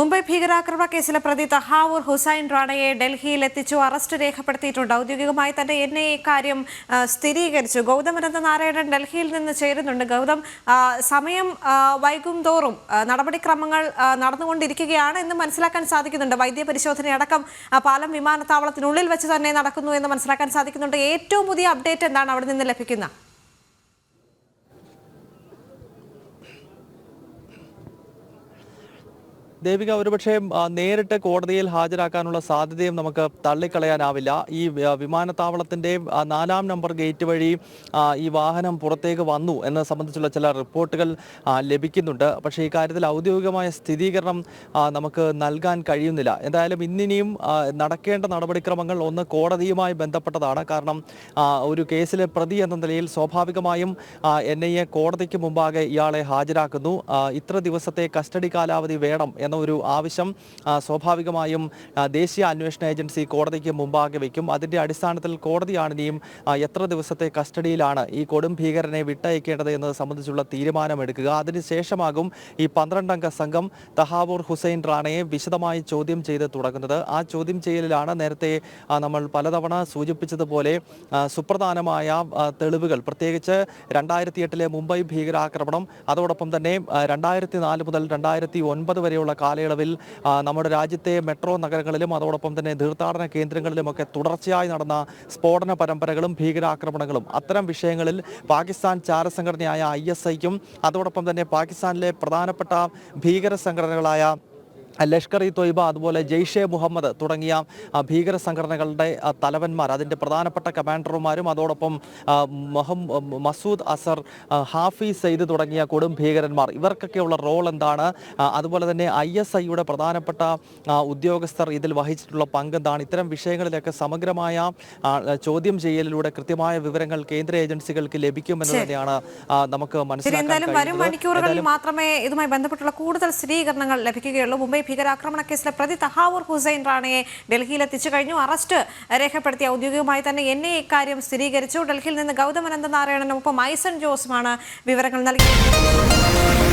മുംബൈ ഭീകരാക്രമണ കേസിലെ പ്രതി തഹാവൂർ ഹുസൈൻ റാണയെ ഡൽഹിയിൽ എത്തിച്ചു. അറസ്റ്റ് രേഖപ്പെടുത്തിയിട്ടുണ്ട്. ഔദ്യോഗികമായി തന്നെ NIA കാര്യം സ്ഥിരീകരിച്ചു. ഗൗതം അനന്തനാരായണൻ ഡൽഹിയിൽ നിന്ന് ചേരുന്നുണ്ട്. ഗൗതം, സമയം വൈകും തോറും നടപടിക്രമങ്ങൾ നടന്നുകൊണ്ടിരിക്കുകയാണ് എന്ന് മനസ്സിലാക്കാൻ സാധിക്കുന്നുണ്ട്. വൈദ്യപരിശോധനയടക്കം പാലം വിമാനത്താവളത്തിനുള്ളിൽ വെച്ച് തന്നെ നടക്കുന്നു എന്ന് മനസ്സിലാക്കാൻ സാധിക്കുന്നുണ്ട്. ഏറ്റവും പുതിയ അപ്ഡേറ്റ് എന്താണ് അവിടെ നിന്ന് ലഭിക്കുന്നത്? ദേവിക, ഒരുപക്ഷെ നേരിട്ട് കോടതിയിൽ ഹാജരാക്കാനുള്ള സാധ്യതയും നമുക്ക് തള്ളിക്കളയാനാവില്ല. ഈ വിമാനത്താവളത്തിൻ്റെ 4-ാം നമ്പർ ഗേറ്റ് വഴി ഈ വാഹനം പുറത്തേക്ക് വന്നു എന്നത് സംബന്ധിച്ചുള്ള ചില റിപ്പോർട്ടുകൾ ലഭിക്കുന്നുണ്ട്. പക്ഷേ ഈ കാര്യത്തിൽ ഔദ്യോഗികമായ സ്ഥിരീകരണം നമുക്ക് നൽകാൻ കഴിയുന്നില്ല. എന്തായാലും ഇന്നിനിയും നടക്കേണ്ട നടപടിക്രമങ്ങൾ ഒന്ന് കോടതിയുമായി ബന്ധപ്പെട്ടതാണ്. കാരണം ഒരു കേസിലെ പ്രതി എന്ന നിലയിൽ സ്വാഭാവികമായും NIA കോടതിക്ക് മുമ്പാകെ ഇയാളെ ഹാജരാക്കുന്നു. ഇത്ര ദിവസത്തെ കസ്റ്റഡി കാലാവധി വേണം ഒരു ആവശ്യം സ്വാഭാവികമായും ദേശീയ അന്വേഷണ ഏജൻസി കോടതിക്ക് മുമ്പാകെ വയ്ക്കും. അതിൻ്റെ അടിസ്ഥാനത്തിൽ കോടതിയാണ് ഇനിയും എത്ര ദിവസത്തെ കസ്റ്റഡിയിലാണ് ഈ കൊടും ഭീകരനെ വിട്ടയക്കേണ്ടത് എന്നത് സംബന്ധിച്ചുള്ള തീരുമാനമെടുക്കുക. അതിനുശേഷമാകും ഈ 12-അംഗ സംഘം തഹാവൂർ ഹുസൈൻ റാണയെ വിശദമായി ചോദ്യം ചെയ്ത് തുടങ്ങുന്നത്. ആ ചോദ്യം ചെയ്യലിലാണ് നേരത്തെ നമ്മൾ പലതവണ സൂചിപ്പിച്ചതുപോലെ സുപ്രധാനമായ തെളിവുകൾ, പ്രത്യേകിച്ച് 2008-ലെ മുംബൈ ഭീകരാക്രമണം, അതോടൊപ്പം തന്നെ 2004 മുതൽ 2009 വരെയുള്ള കാലയളവിൽ നമ്മുടെ രാജ്യത്തെ മെട്രോ നഗരങ്ങളിലും അതോടൊപ്പം തന്നെ തീർത്ഥാടന കേന്ദ്രങ്ങളിലുമൊക്കെ തുടർച്ചയായി നടന്ന സ്ഫോടന പരമ്പരകളും ഭീകരാക്രമണങ്ങളും, അത്തരം വിഷയങ്ങളിൽ പാകിസ്ഥാൻ ചാരസംഘടനയായ ISIക്കും അതോടൊപ്പം തന്നെ പാകിസ്ഥാനിലെ പ്രധാനപ്പെട്ട ഭീകര സംഘടനകളായ ലഷ്കർ-ഇ-തോയ്ബ, അതുപോലെ ജെയ്ഷെ മുഹമ്മദ് തുടങ്ങിയ ഭീകര സംഘടനകളുടെ തലവന്മാർ, അതിൻ്റെ പ്രധാനപ്പെട്ട കമാൻഡർമാരും അതോടൊപ്പം മസൂദ് അസർ, ഹാഫിസ് സയ്യിദ് തുടങ്ങിയ കൊടും ഭീകരന്മാർ, ഇവർക്കൊക്കെയുള്ള റോൾ എന്താണ്, അതുപോലെ തന്നെ ISIയുടെ പ്രധാനപ്പെട്ട ഉദ്യോഗസ്ഥർ ഇതിൽ വഹിച്ചിട്ടുള്ള പങ്കെന്താണ്, ഇത്തരം വിഷയങ്ങളിലൊക്കെ സമഗ്രമായ ചോദ്യം ചെയ്യലിലൂടെ കൃത്യമായ വിവരങ്ങൾ കേന്ദ്ര ഏജൻസികൾക്ക് ലഭിക്കുമെന്ന് തന്നെയാണ് നമുക്ക് മനസ്സിലാക്കാൻ വരും മണിക്കൂറുകളിൽ മാത്രമേ ഇതുമായി ബന്ധപ്പെട്ടുള്ള കൂടുതൽ സ്ഥിരീകരണങ്ങൾ ലഭിക്കുകയുള്ളൂ. മുംബൈ ഭീകരാക്രമണ കേസിലെ പ്രതി തഹാവൂർ ഹുസൈൻ റാണയെ ഡൽഹിയിൽ എത്തിച്ചു കഴിഞ്ഞു. അറസ്റ്റ് രേഖപ്പെടുത്തി ഔദ്യോഗികമായി തന്നെ NIA ഇക്കാര്യം സ്ഥിരീകരിച്ചു. ഡൽഹിയിൽ നിന്ന് ഗൗതം അനന്തനാരായണനൊപ്പം ഐസൺ ജോസുമാണ് വിവരങ്ങൾ നൽകിയത്.